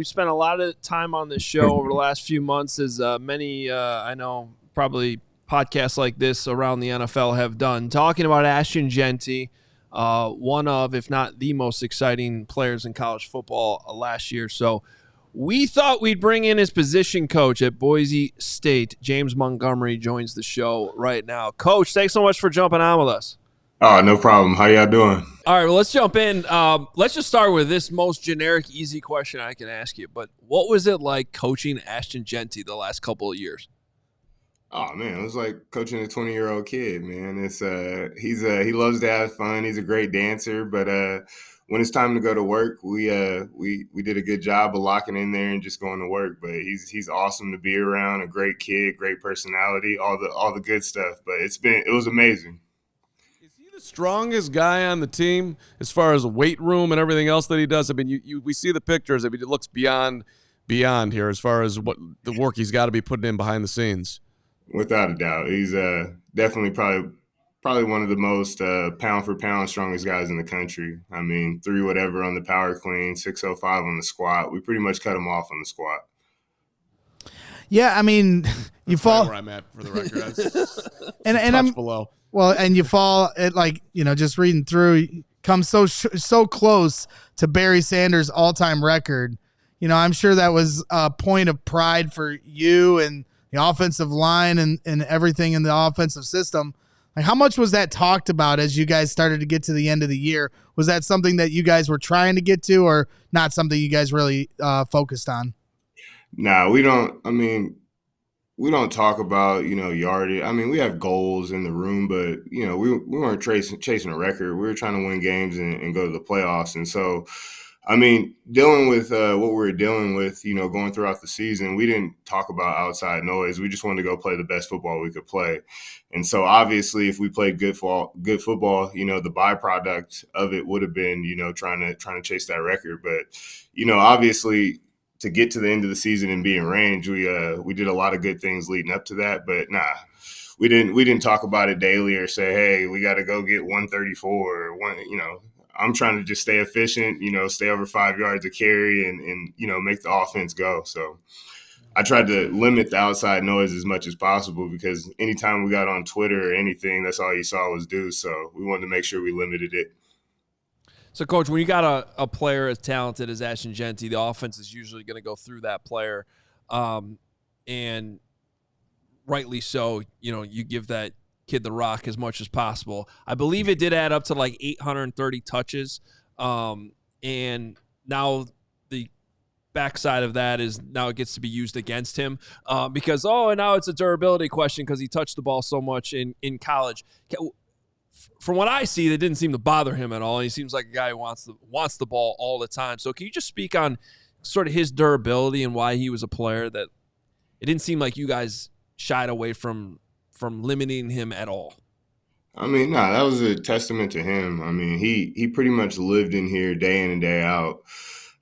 we spent a lot of time on this show over the last few months, as many, I know, probably podcasts like this around the NFL have done, talking about Ashton Jeanty, one of, if not the most exciting players in college football last year. So we thought we'd bring in his position coach at Boise State. James Montgomery joins the show right now. Coach, thanks so much for jumping on with us. Oh, no problem. How y'all doing? All right, well, let's jump in. Let's just start with this most generic, easy question I can ask you. But what was it like coaching Ashton Jeanty the last couple of years? Oh man, it was like coaching a 20-year-old kid, man. It's he loves to have fun. He's a great dancer, but when it's time to go to work, we did a good job of locking in there and just going to work. But he's awesome to be around, a great kid, great personality, all the good stuff. But it was amazing. Strongest guy on the team as far as weight room and everything else that he does. I mean, we see the pictures. I mean, it looks beyond here as far as what the work he's got to be putting in behind the scenes. Without a doubt, he's definitely probably one of the most pound for pound strongest guys in the country. I mean, 3 whatever on the power clean, 605 on the squat. We pretty much cut him off on the squat. Yeah, I mean, you fall where I'm at for the record. and I'm below. Well, and you fall at just reading through, come so close to Barry Sanders' all-time record. I'm sure that was a point of pride for you and the offensive line and everything in the offensive system. Like, how much was that talked about as you guys started to get to the end of the year? Was that something that you guys were trying to get to, or not something you guys really focused on? Nah, we don't. I mean, we don't talk about, yardage. I mean, we have goals in the room, but, we weren't chasing a record. We were trying to win games and go to the playoffs. And so, I mean, dealing with what we were dealing with, going throughout the season, we didn't talk about outside noise. We just wanted to go play the best football we could play. And so, obviously, if we played good football, the byproduct of it would have been, trying to chase that record. But, obviously, to get to the end of the season and be in range, we did a lot of good things leading up to that. But we didn't talk about it daily or say, hey, we got to go get 134 or one. I'm trying to just stay efficient, stay over 5 yards of carry and make the offense go. So I tried to limit the outside noise as much as possible, because anytime we got on Twitter or anything, that's all you saw was do. So we wanted to make sure we limited it. So, Coach, when you got a player as talented as Ashton Jeanty, the offense is usually going to go through that player, and rightly so. You give that kid the rock as much as possible. I believe it did add up to like 830 touches, and now the backside of that is now it gets to be used against him because and now it's a durability question because he touched the ball so much in college. From what I see, that didn't seem to bother him at all. He seems like a guy who wants the ball all the time. So can you just speak on sort of his durability and why he was a player that it didn't seem like you guys shied away from limiting him at all? I mean, that was a testament to him. I mean, he pretty much lived in here day in and day out.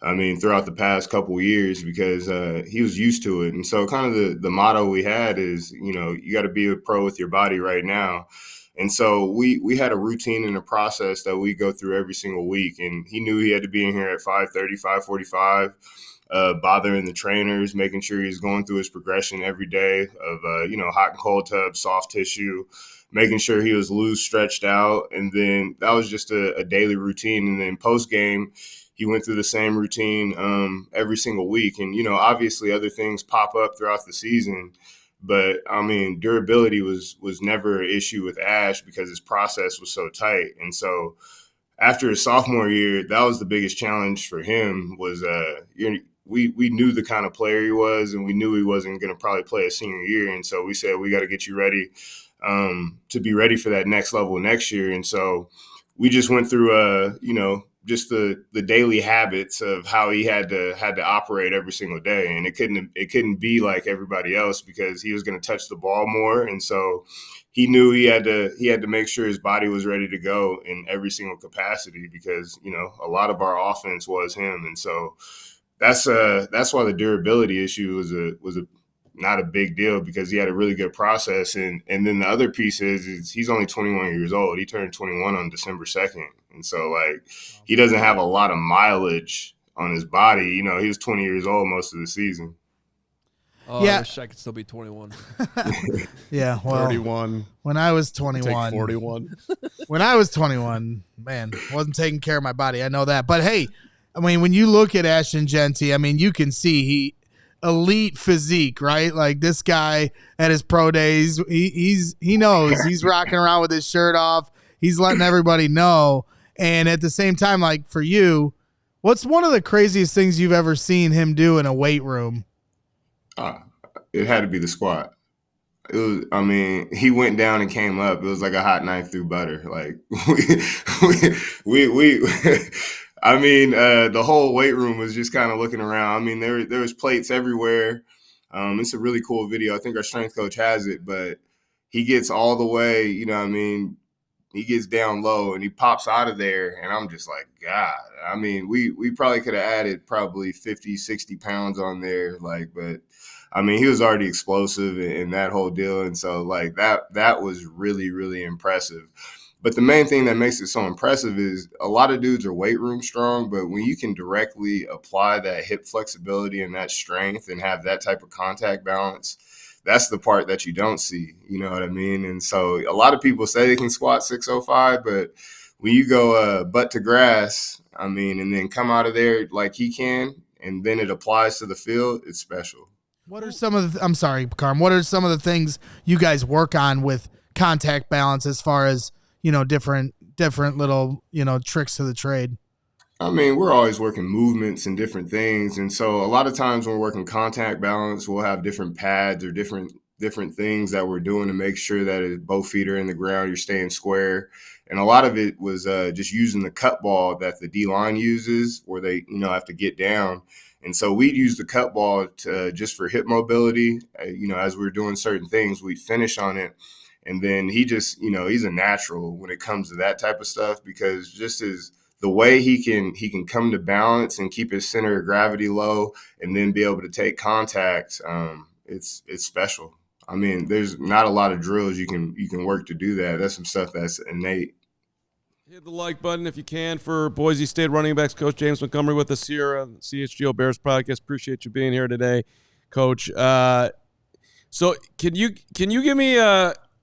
I mean, throughout the past couple of years, because he was used to it. And so kind of the motto we had is, you got to be a pro with your body right now. And so we had a routine and a process that we go through every single week. And he knew he had to be in here at 5:30, 5:45, bothering the trainers, making sure he's going through his progression every day of, hot and cold tub, soft tissue, making sure he was loose, stretched out. And then that was just a daily routine. And then post game, he went through the same routine every single week. And, obviously other things pop up throughout the season. But, I mean, durability was never an issue with Ash because his process was so tight. And so after his sophomore year, that was the biggest challenge for him was we knew the kind of player he was, and we knew he wasn't going to probably play a senior year. And so we said, we got to get you ready to be ready for that next level next year. And so we just went through, just the daily habits of how he had to operate every single day. And it couldn't be like everybody else because he was going to touch the ball more. And so he knew he had to make sure his body was ready to go in every single capacity because, a lot of our offense was him. And so that's why the durability issue was not a big deal because he had a really good process. And then the other piece is he's only 21 years old. He turned 21 on December 2nd. And so, he doesn't have a lot of mileage on his body. You know, he was 20 years old most of the season. Oh, Yeah. I wish I could still be 21. Yeah, well, 31. when I was Take 21, 41. when I was 21, man, wasn't taking care of my body. I know that. But hey, I mean, when you look at Ashton Jeanty, I mean, you can see he elite physique, right? Like this guy at his pro days, he knows he's rocking around with his shirt off. He's letting everybody know. And at the same time, like for you, what's one of the craziest things you've ever seen him do in a weight room? It had to be the squat. It was, I mean, he went down and came up. It was like a hot knife through butter. Like we I mean, the whole weight room was just kind of looking around. I mean, there was plates everywhere. It's a really cool video. I think our strength coach has it, but he gets all the way, you know what I mean, he gets down low and he pops out of there. And I'm just like, God, I mean, we probably could have added probably 50, 60 pounds on there. Like, but I mean, he was already explosive in that whole deal. And so like that was really, really impressive. But the main thing that makes it so impressive is a lot of dudes are weight room strong, but when you can directly apply that hip flexibility and that strength and have that type of contact balance, that's the part that you don't see. You know what I mean? And so a lot of people say they can squat 605, but when you go butt to grass, I mean, and then come out of there like he can, and then it applies to the field, it's special. What are some of the, I'm sorry, Carm, what are some of the things you guys work on with contact balance as far as, you know, different little, you know, tricks to the trade? I mean, we're always working movements and different things. And so a lot of times when we're working contact balance, we'll have different pads or different things that we're doing to make sure that both feet are in the ground, you're staying square. And a lot of it was just using the cut ball that the D-line uses where they, you know, have to get down. And so we'd use the cut ball just for hip mobility. You know, as we were doing certain things, we'd finish on it. And then he just, you know, he's a natural when it comes to that type of stuff, because just as the way he can come to balance and keep his center of gravity low and then be able to take contact, it's special. I mean, there's not a lot of drills you can work to do that. That's some stuff that's innate. Hit the like button if you can for Boise State running backs Coach James Montgomery with us here on the CHGO Bears Podcast. Appreciate you being here today, Coach. So can you give me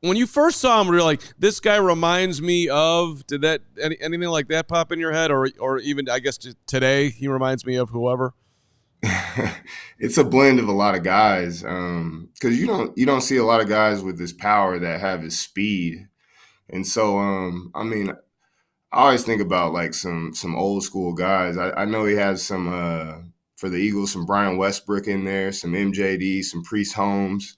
when you first saw him, were you like, this guy reminds me of? Did that anything like that pop in your head, or even I guess today he reminds me of whoever? It's a blend of a lot of guys, because you don't see a lot of guys with this power that have his speed, and so I mean, I always think about like some old school guys. I know he has some for the Eagles, some Brian Westbrook in there, some MJD, some Priest Holmes.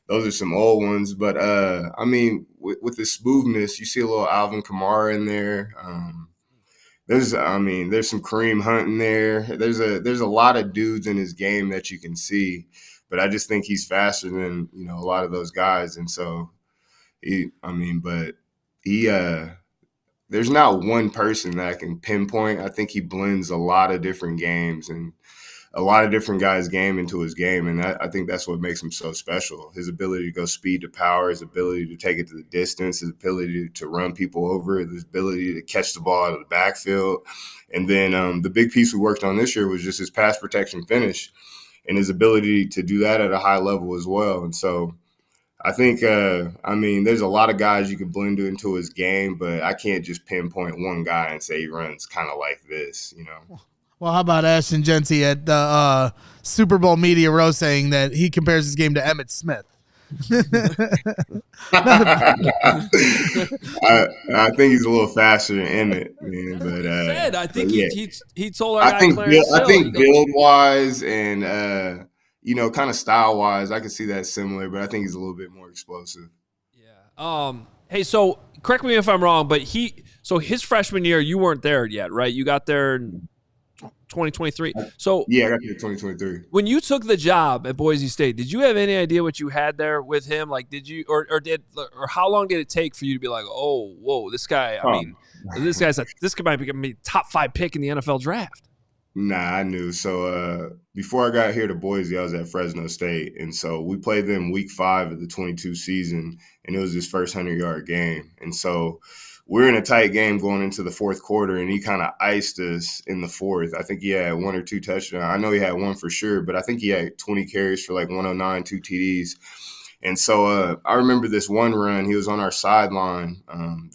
Those are some old ones, but I mean, with the smoothness, you see a little Alvin Kamara in there. There's some Kareem Hunt in there. There's a lot of dudes in his game that you can see, but I just think he's faster than, you know, a lot of those guys. And so there's not one person that I can pinpoint. I think he blends a lot of different games and a lot of different guys' game into his game, and I think that's what makes him so special. His ability to go speed to power, his ability to take it to the distance, his ability to run people over, his ability to catch the ball out of the backfield. And then the big piece we worked on this year was just his pass protection finish and his ability to do that at a high level as well. And so I think, there's a lot of guys you can blend into his game, but I can't just pinpoint one guy and say he runs kind of like this, you know. Well, how about Ashton Jeanty at the Super Bowl media row saying that he compares his game to Emmitt Smith? I think he's a little faster than Emmett, man. But I think he told our I guy think Clarence I Hill, think build wise and kind of style wise, I can see that similar, but I think he's a little bit more explosive. Yeah. Hey, so correct me if I'm wrong, but his freshman year, you weren't there yet, right? You got there in 2023. So yeah, I got here in 2023. When you took the job at Boise State, did you have any idea what you had there with him? Like, did you, or how long did it take for you to be like, oh, whoa, this guy? I mean, this guy might be top 5 pick in the NFL draft. Nah, I knew. So before I got here to Boise, I was at Fresno State, and so we played them week 5 of the 22 season, and it was his first 100-yard game, and so we're in a tight game going into the fourth quarter, and he kind of iced us in the fourth. I think he had 1 or 2 touchdowns. I know he had 1 for sure, but I think he had 20 carries for like 109, 2 TDs. And so I remember this one run, he was on our sideline.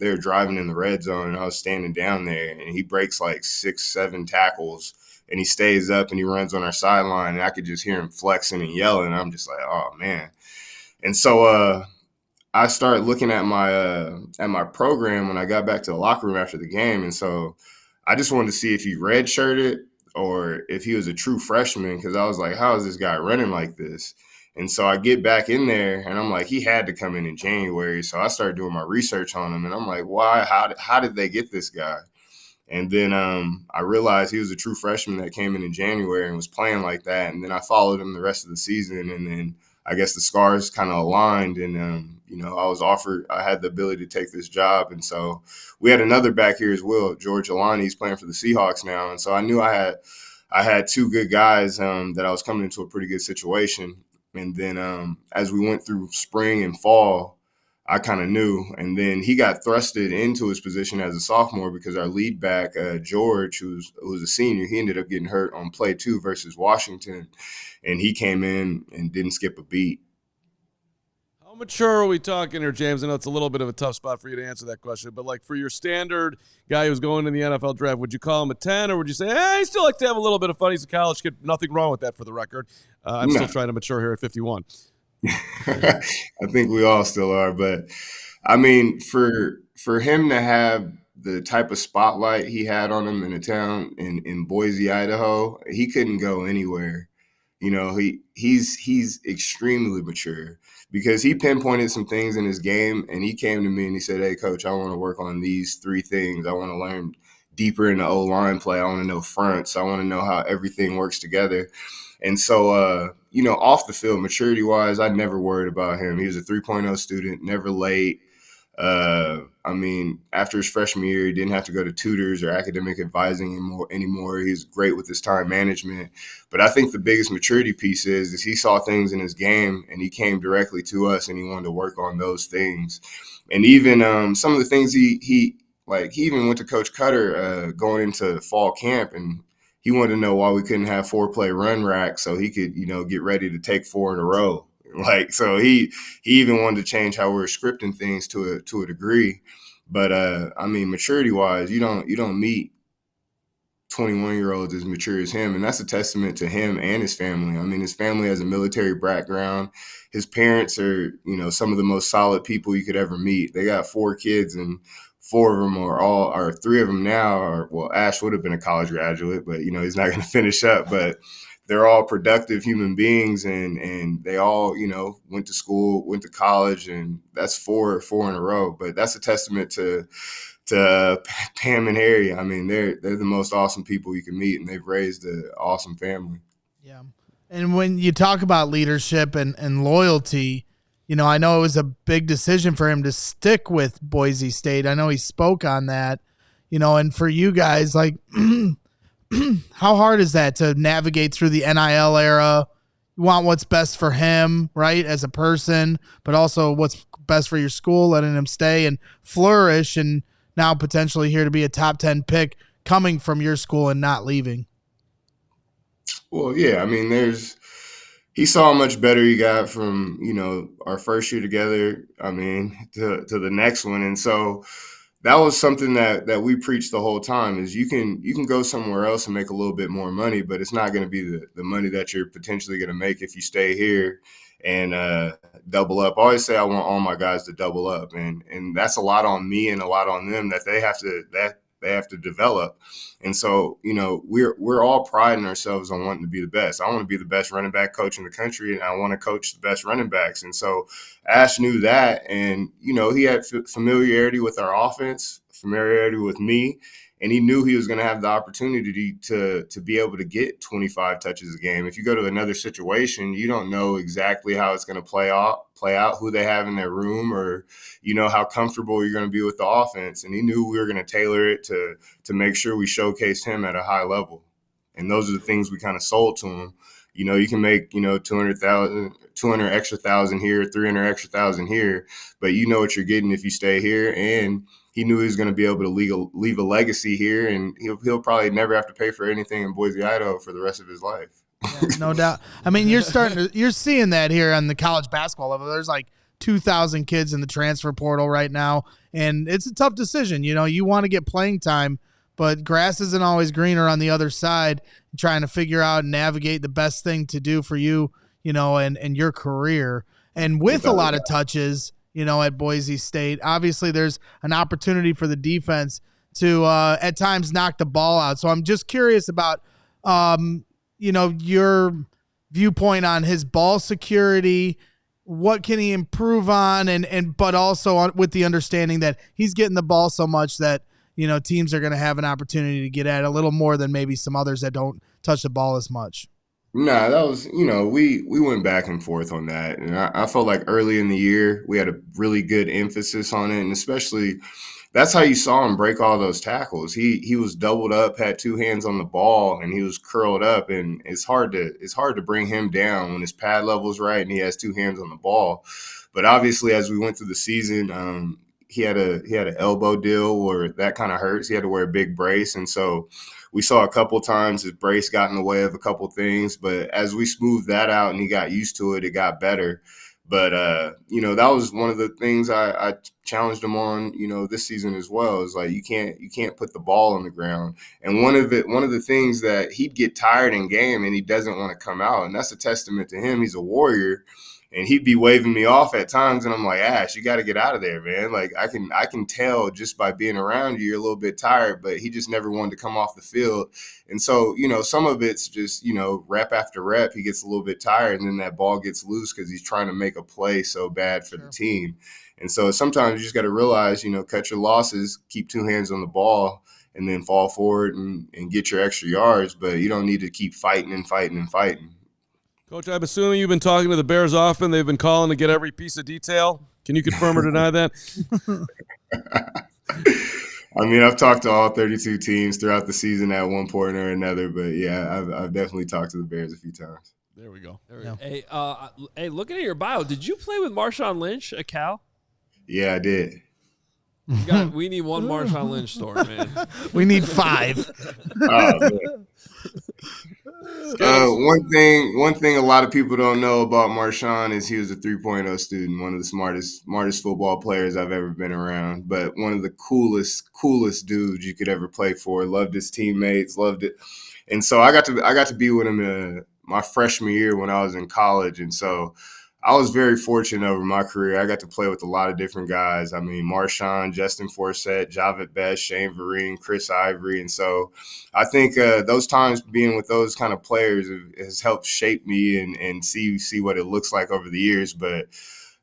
They were driving in the red zone, and I was standing down there, and he breaks like 6, 7 tackles, and he stays up and he runs on our sideline, and I could just hear him flexing and yelling. I'm just like, oh, man. And so I started looking at my program when I got back to the locker room after the game. And so I just wanted to see if he redshirted or if he was a true freshman, because I was like, how is this guy running like this? And so I get back in there, and I'm like, he had to come in January. So I started doing my research on him, and I'm like, why? How did they get this guy? And then I realized he was a true freshman that came in January and was playing like that. And then I followed him the rest of the season, and then I guess the scars kind of aligned, and I had the ability to take this job. And so we had another back here as well, George Alani. He's playing for the Seahawks now. And so I knew I had 2 good guys that I was coming into a pretty good situation. And then as we went through spring and fall, I kind of knew. And then he got thrusted into his position as a sophomore because our lead back, George, who was a senior, he ended up getting hurt on play 2 versus Washington. And he came in and didn't skip a beat. How mature are we talking here, James? I know it's a little bit of a tough spot for you to answer that question, but like for your standard guy who's going in the NFL draft, would you call him a 10, or would you say, I still like to have a little bit of fun? He's a college kid. Nothing wrong with that, for the record. I'm still trying to mature here at 51. I think we all still are. But, I mean, for him to have the type of spotlight he had on him in a town in Boise, Idaho, he couldn't go anywhere. You know, he's extremely mature, because he pinpointed some things in his game, and he came to me and he said, hey, Coach, I want to work on these 3 things. I want to learn deeper in the O-line play. I want to know fronts. I want to know how everything works together. And so, off the field, maturity-wise, I never worried about him. He was a 3.0 student, never late. After his freshman year, he didn't have to go to tutors or academic advising anymore. He's great with his time management. But I think the biggest maturity piece is he saw things in his game, and he came directly to us, and he wanted to work on those things. And even some of the things he even went to Coach Cutter going into fall camp, and he wanted to know why we couldn't have 4-play run rack so he could, get ready to take 4 in a row. So he even wanted to change how we're scripting things to a degree. But maturity-wise, you don't meet 21-year-olds as mature as him, and that's a testament to him and his family. I mean, his family has a military background. His parents are, some of the most solid people you could ever meet. They got 4 kids, and 4 of them or 3 of them now Ash would have been a college graduate, but he's not going to finish up. But they're all productive human beings, and they all, went to school, went to college, and that's 4 in a row. But that's a testament to Pam and Harry. I mean, they're the most awesome people you can meet, and they've raised an awesome family. Yeah. And when you talk about leadership and loyalty, I know it was a big decision for him to stick with Boise State. I know he spoke on that, and for you guys, like, how hard is that to navigate through the NIL era? You want what's best for him, right, as a person, but also what's best for your school, letting him stay and flourish, and now potentially here to be a top 10 pick coming from your school and not leaving. Well, yeah, I mean, he saw how much better he got from, our first year together, to the next one. And so that was something that we preached the whole time, is you can go somewhere else and make a little bit more money, but it's not going to be the money that you're potentially going to make if you stay here and double up. I always say I want all my guys to double up, and that's a lot on me and a lot on them that they have to develop. And so, we're all priding ourselves on wanting to be the best. I want to be the best running back coach in the country, and I want to coach the best running backs. And so Ash knew that, and, he had familiarity with our offense, familiarity with me, and he knew he was going to have the opportunity to be able to get 25 touches a game. If you go to another situation, you don't know exactly how it's going to play out, who they have in their room, or, how comfortable you're going to be with the offense. And he knew we were going to tailor it to make sure we showcased him at a high level. And those are the things we kind of sold to him. You can make 200 extra thousand here, 300 extra thousand here, but you know what you're getting if you stay here. And he knew he was going to be able to leave a legacy here, and he'll probably never have to pay for anything in Boise, Idaho for the rest of his life. Yeah, no doubt. I mean, you're seeing that here on the college basketball level. There's like 2,000 kids in the transfer portal right now, and it's a tough decision. You want to get playing time, but grass isn't always greener on the other side. Trying to figure out and navigate the best thing to do for you, and your career. And with a lot of touches, at Boise State, obviously there's an opportunity for the defense to at times knock the ball out. So I'm just curious about, your viewpoint on his ball security. What can he improve on? But also with the understanding that he's getting the ball so much that, teams are going to have an opportunity to get at a little more than maybe some others that don't touch the ball as much. Nah, that was, we went back and forth on that. And I felt like early in the year, we had a really good emphasis on it. And especially that's how you saw him break all those tackles. He was doubled up, had two hands on the ball, and he was curled up. And it's hard to bring him down when his pad level's right and he has two hands on the ball. But obviously, as we went through the season, he had an elbow deal where that kind of hurts. He had to wear a big brace. And so we saw a couple times his brace got in the way of a couple things, but as we smoothed that out and he got used to it, it got better. But, that was one of the things I challenged him on, this season as well, is like, you can't put the ball on the ground. And one of the things that he'd get tired in game and he doesn't want to come out. And that's a testament to him. He's a warrior. And he'd be waving me off at times, and I'm like, Ash, you got to get out of there, man. Like, I can tell just by being around you, you're a little bit tired, but he just never wanted to come off the field. And so, some of it's just, rep after rep, he gets a little bit tired, and then that ball gets loose because he's trying to make a play so bad for the team. And so sometimes you just got to realize, cut your losses, keep two hands on the ball, and then fall forward and get your extra yards. But you don't need to keep fighting and fighting and fighting. Coach, I'm assuming you've been talking to the Bears often. They've been calling to get every piece of detail. Can you confirm or deny that? I mean, I've talked to all 32 teams throughout the season at one point or another, but yeah, I've definitely talked to the Bears a few times. There we go. Hey, looking at your bio, did you play with Marshawn Lynch at Cal? Yeah, I did. We need one Marshawn Lynch story, man. We need 5. Oh, man. One thing a lot of people don't know about Marshawn is he was a 3.0 student, one of the smartest football players I've ever been around, but one of the coolest dudes you could ever play for. Loved his teammates, loved it. And so I got to be with him my freshman year when I was in college. And so I was very fortunate over my career. I got to play with a lot of different guys. I mean, Marshawn, Justin Forsett, Javit Best, Shane Vereen, Chris Ivory. And so I think those times being with those kind of players has helped shape me and see what it looks like over the years. But,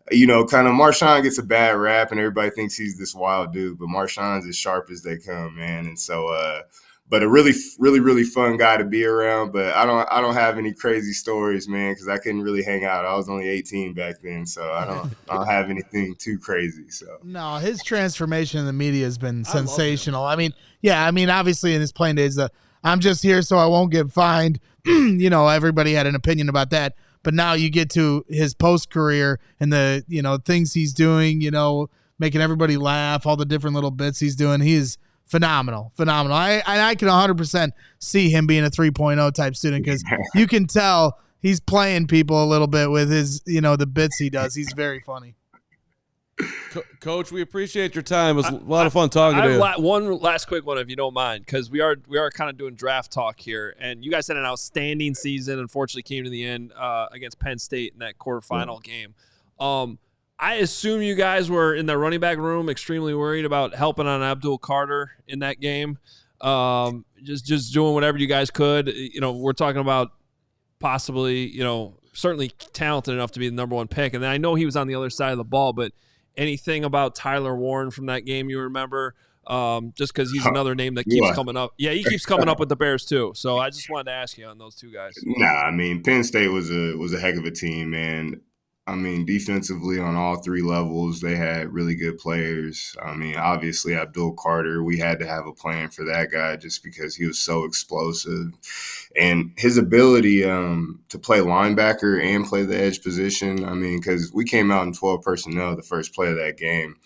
kind of Marshawn gets a bad rap and everybody thinks he's this wild dude, but Marshawn's as sharp as they come, man. And so but a really, really, really fun guy to be around. But I don't have any crazy stories, man, because I couldn't really hang out. I was only 18 back then, so I don't have anything too crazy. So no, his transformation in the media has been sensational. I mean, obviously in his playing days, I'm just here so I won't get fined. Everybody had an opinion about that. But now you get to his post career and the things he's doing, making everybody laugh, all the different little bits he's doing. He is phenomenal. I can 100% see him being a 3.0 type student because you can tell he's playing people a little bit with his, the bits he does. He's very funny. Coach, we appreciate your time. It was a lot of fun talking to you. One last quick one, if you don't mind, because we are kind of doing draft talk here, and you guys had an outstanding season. Unfortunately, came to the end against Penn State in that quarterfinal game. I assume you guys were in the running back room extremely worried about helping on Abdul Carter in that game. Just doing whatever you guys could. We're talking about possibly, certainly talented enough to be the number one pick. And then I know he was on the other side of the ball, but anything about Tyler Warren from that game you remember? Just because he's another name that keeps coming up. Yeah, he keeps coming up with the Bears too. So I just wanted to ask you on those two guys. Nah, I mean, Penn State was a heck of a team, man. I mean, defensively on all three levels, they had really good players. I mean, obviously, Abdul Carter, we had to have a plan for that guy just because he was so explosive. And his ability to play linebacker and play the edge position, I mean, because we came out in 12 personnel the first play of that game,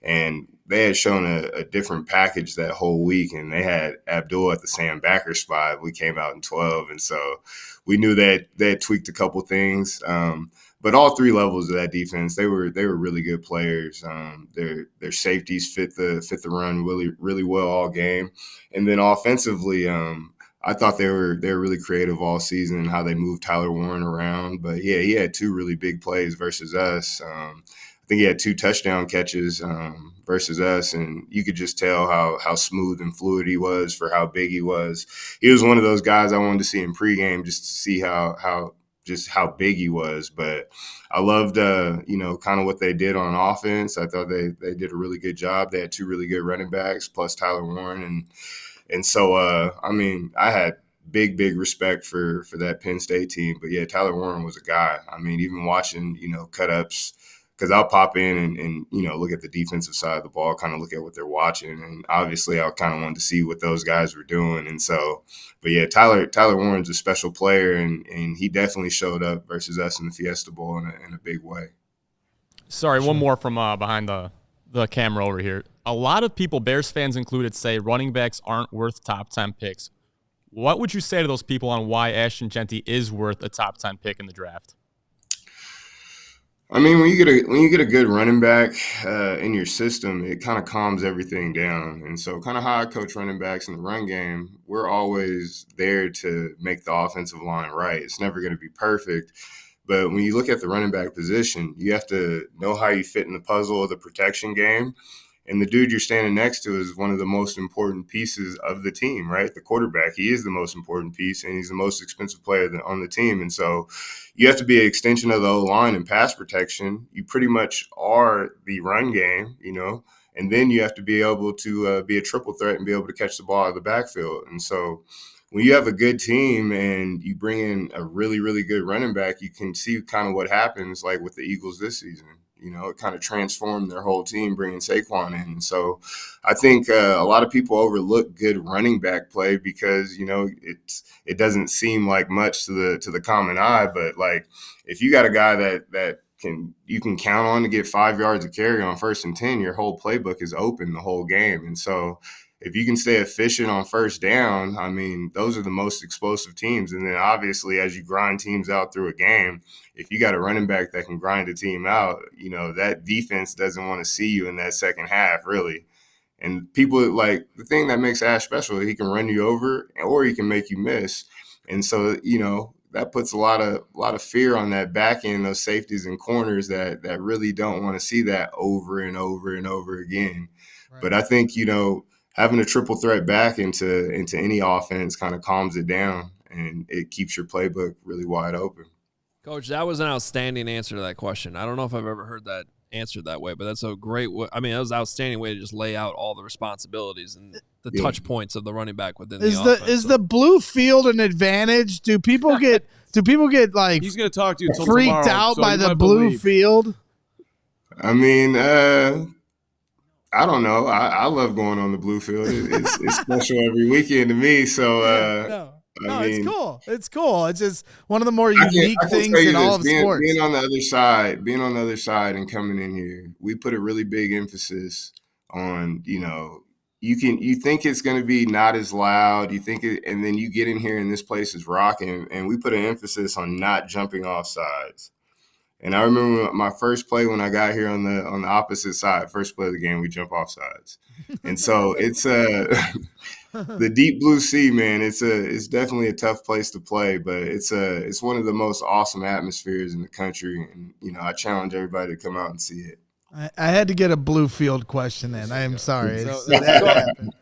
and they had shown a different package that whole week, and they had Abdul at the Sam backer spot. We came out in 12, and so we knew that they had tweaked a couple things. But all three levels of that defense, they were really good players. Their safeties fit the run really well all game, and then offensively, I thought they were really creative all season in how they moved Tyler Warren around. But yeah, he had two really big plays versus us. I think he had 2 touchdown catches versus us, and you could just tell how smooth and fluid he was for how big he was. He was one of those guys I wanted to see in pregame just to see how big he was. But I loved, kind of what they did on offense. I thought they did a really good job. They had 2 really good running backs plus Tyler Warren. And so, I mean, I had big respect for that Penn State team. But, yeah, Tyler Warren was a guy. I mean, even watching, cut-ups, because I'll pop in and look at the defensive side of the ball, kind of look at what they're watching. And obviously I kind of wanted to see what those guys were doing. And so, but yeah, Tyler Warren's a special player, and he definitely showed up versus us in the Fiesta Bowl in a big way. Sorry, one more from behind the camera over here. A lot of people, Bears fans included, say running backs aren't worth top 10 picks. What would you say to those people on why Ashton Jeanty is worth a top 10 pick in the draft? I mean, when you get a good running back in your system, it kind of calms everything down. And so kind of how I coach running backs in the run game, we're always there to make the offensive line right. It's never going to be perfect. But when you look at the running back position, you have to know how you fit in the puzzle of the protection game. And the dude you're standing next to is one of the most important pieces of the team, right? The quarterback, he is the most important piece, and he's the most expensive player on the team. And so you have to be an extension of the O-line and pass protection. You pretty much are the run game, and then you have to be able to be a triple threat and be able to catch the ball out of the backfield. And so when you have a good team and you bring in a really, really good running back, you can see kind of what happens like with the Eagles this season. It kind of transformed their whole team, bringing Saquon in. And so I think a lot of people overlook good running back play because, it doesn't seem like much to the common eye. But, like, if you got a guy that you can count on to get 5 yards of carry on 1st and 10, your whole playbook is open the whole game. And so if you can stay efficient on 1st down, I mean, those are the most explosive teams. And then obviously as you grind teams out through a game, if you got a running back that can grind a team out, that defense doesn't want to see you in that second half, really. And people, like, the thing that makes Ash special, he can run you over or he can make you miss. And so, that puts a lot of fear on that back end, those safeties and corners that really don't want to see that over and over and over again. Right. But I think, having a triple threat back into any offense kind of calms it down, and it keeps your playbook really wide open. Coach, that was an outstanding answer to that question. I don't know if I've ever heard that answered that way, but that's a great way. I mean, that was an outstanding way to just lay out all the responsibilities and the touch points of the running back within the offense. Is the blue field an advantage? Do people get like he's going to talk to you until freaked tomorrow, out so by the blue field? I mean, I don't know. I love going on the blue field. It's special every weekend to me. So I mean, it's cool. It's cool. It's just one of the more unique things in all of sports. Being on the other side and coming in here, we put a really big emphasis on, you think it's going to be not as loud, and then you get in here and this place is rocking, and we put an emphasis on not jumping off sides. And I remember my first play when I got here on the opposite side, first play of the game, we jump off sides. And so it's the deep blue sea, man. It's definitely a tough place to play, but it's one of the most awesome atmospheres in the country. And, I challenge everybody to come out and see it. I had to get a blue field question in. I am sorry.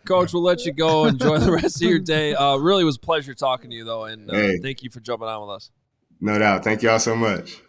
Coach, we'll let you go. Enjoy the rest of your day. Really was a pleasure talking to you, though, and thank you for jumping on with us. No doubt. Thank y'all so much.